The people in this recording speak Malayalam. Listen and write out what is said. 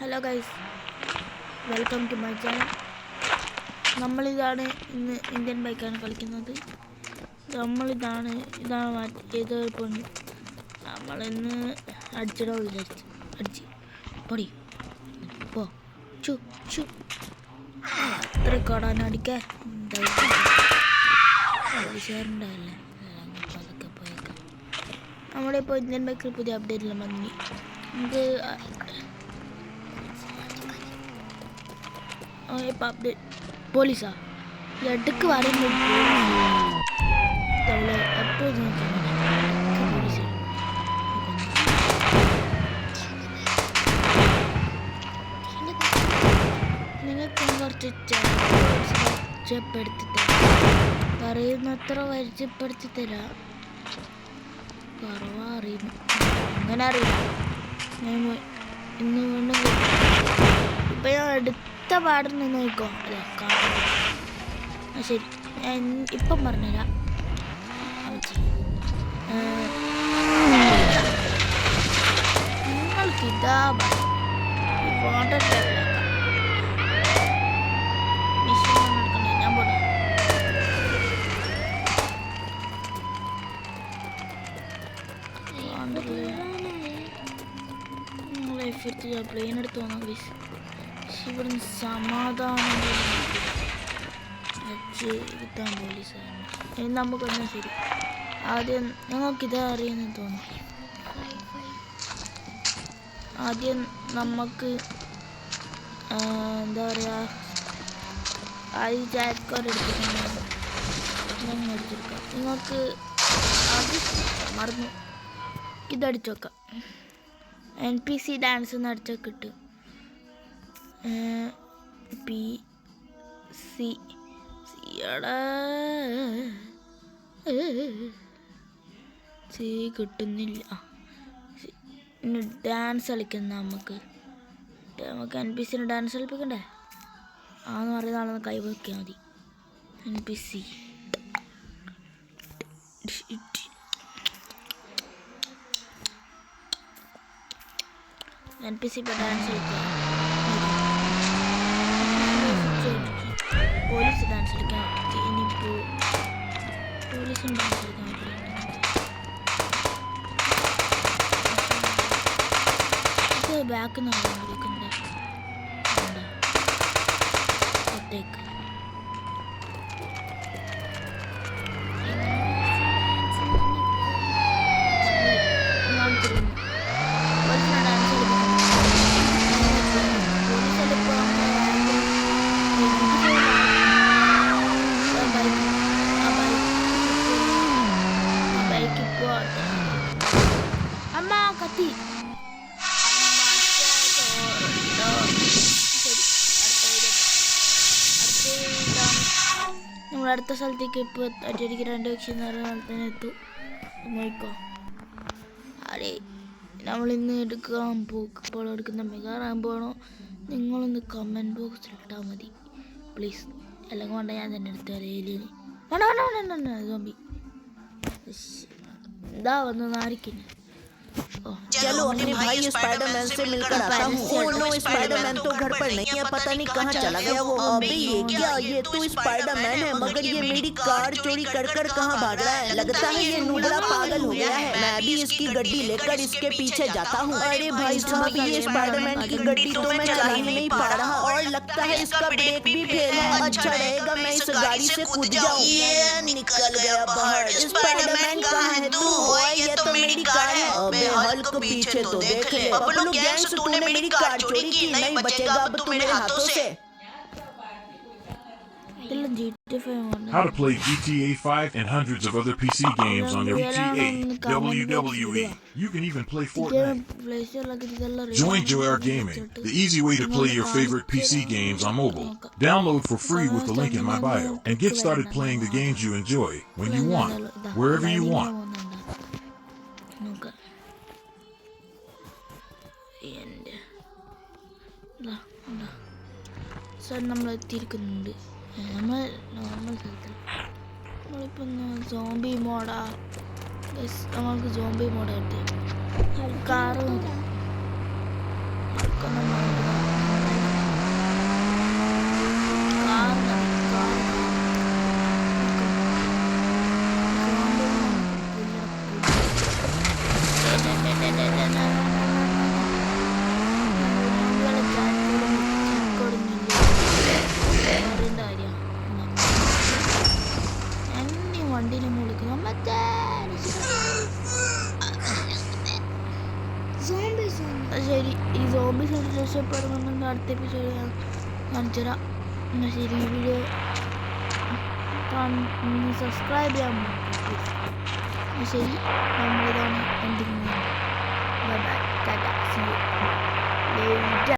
Hello guys, welcome to my channel. നമ്മളിതാണ് ഇന്ന് ഇന്ത്യൻ ബൈക്കാണ് കളിക്കുന്നത്. ഇതാണ് ഏതോ പെണ്ണ്. നമ്മളിന്ന് അടിച്ചിടോ വിചാരിച്ചു. അടിച്ച് പൊടി പോ ചു ചു അത്ര കൊടാനടിക്കാൻ ഷെയറുണ്ടാവില്ലേ. അതൊക്കെ പോയേക്കാം. നമ്മളിപ്പോൾ ഇന്ത്യൻ ബൈക്കിൽ പുതിയ അപ്ഡേറ്റെല്ലാം വന്നി. നമുക്ക് ഇപ്പം അപ്ഡേറ്റ് പോലീസാ ഇടയ്ക്ക് വരുമ്പോൾ എപ്പോഴും പോലീസ് നിങ്ങൾക്ക് കുറച്ച് പരിചയപ്പെടുത്തി തരാം. പറയുന്നത്ര പരിചയപ്പെടുത്തി തരാം. കുറവാ അറിയുന്നു, അങ്ങനെ അറിയില്ല. ഇന്ന് വീണ്ടും ഇപ്പം ഞാൻ എടുത്ത പാടുന്ന നോക്കോ. അതെ ശരി, ഞാൻ ഇപ്പം പറഞ്ഞുതരാം. നിങ്ങൾക്ക് ഇതാ ഫോട്ടോ ഞാൻ പോട്ടെ. പ്ലെയിൻ എടുത്ത് വന്നു പ്ലീസ്. ഇവിടുന്ന് സമാധാനം കിട്ടാൻ പോലീസാണ്. ഇനി നമുക്കൊന്നും ശരി. ആദ്യം ഞങ്ങൾക്കിത് അറിയുമെന്ന് തോന്നുന്നു. ആദ്യം നമുക്ക് എന്താ പറയുക, ആദ്യം ചാറ്റ് കോഡ് എടുത്തിട്ടുണ്ടാകും. ഞങ്ങൾ എടുത്തെടുക്കാം. നിങ്ങൾക്ക് അത് മറന്നു ഇതടിച്ചു വെക്കാം. NPC ഡാൻസ് എന്ന് അടിച്ചാൽ കിട്ടും. കിട്ടുന്നില്ല. ഡാൻസ് കളിക്കുന്ന നമുക്ക് NPC ഡാൻസ് കളിപ്പിക്കണ്ടേ? ആന്ന് പറയുന്ന ആളൊന്ന് കൈ വയ്ക്കാൻ മതി. NPC ഇപ്പോൾ ഡാൻസ് കളിക്കാം. പോലീസ് ഡാൻസ് കളിക്കാൻ. ഇനിയിപ്പോൾ പോലീസും ഡാൻസ് കളിക്കാൻ ബാക്ക് നോക്കുന്നത് ഒറ്റയ്ക്ക്. അമ്മ കത്തി. നമ്മൾ അടുത്ത സ്ഥലത്തേക്ക് ഇപ്പോൾ ഒറ്റയ്ക്ക് 2 ലക്ഷം നേരം എത്തും. നോക്കോ അതെ, നമ്മളിന്ന് ഇപ്പോൾ എടുക്കുന്ന മെഗാ റാമ്പോണോ നിങ്ങളൊന്ന് കമൻറ്റ് ബോക്സിൽ ഇട്ടാൽ മതി പ്ലീസ്. എല്ലാം കൊണ്ട് ഞാൻ തന്നെ എടുത്തു ഏലിയന് വേണ്ട സോംബി എന്താ വന്ന് നാരിക്കുന്നു. चलो अपने भाई स्पाइडरमैन से मिलकर आता हूँ। ओह नो, स्पाइडरमैन तो घर पर नहीं है, पता नहीं कहाँ चला गया वो। अबे ये क्या, ये तो स्पाइडरमैन है, मगर ये मेरी कार चोरी कर कर कहाँ भाग रहा है। लगता है ये नुबड़ा पागल हो गया है। मैं भी इसकी गड्डी लेकर इसके पीछे जाता हूँ। अरे भाई साहब, ये स्पाइडरमैन की गड्डी तो मैं चला ही नहीं पा रहा और लगता है इसका ब्रेक भी फेल है। अच्छा रहेगा मैं इस गाड़ी से कूद जाऊँ। ये निकल गया बाहर। स्पाइडरमैन कहाँ है तू? ये तो मेरी कार है। अबे हल्क पीछे तो देख ले। बबलू गैंग्स, तूने मेरी कार चोरी की, नहीं बचेगा अब तू मेरे हाथों से। How to play GTA 5 and hundreds of other PC games on your GTA WWE. You can even play Fortnite. Join JR Gaming, the easy way to play your favorite PC games on mobile. Download for free with the link in my bio and get started playing the games you enjoy when you want, wherever you want. നമ്മൾ എത്തിയിരിക്കുന്നുണ്ട്. നമ്മൾ നോർമൽ സ്ഥലത്തിൽ നമ്മളിപ്പോൾ സോംബി മോഡാ. നമ്മൾക്ക് സോംബി മോഡായിട്ട് കാറ് മതി. ഈ സോംബീസ് രക്ഷപ്പെടുമെന്ന് അടുത്ത എപ്പിസോഡ് ഞാൻ കാണിച്ചു തരാം. എന്നാൽ ശരി, ഈ വീഡിയോ സബ്സ്ക്രൈബ് ചെയ്യാൻ പറ്റും. ശരി, നമ്മളിതാണ് എന്തെങ്കിലും. Bye bye, tata, see you later.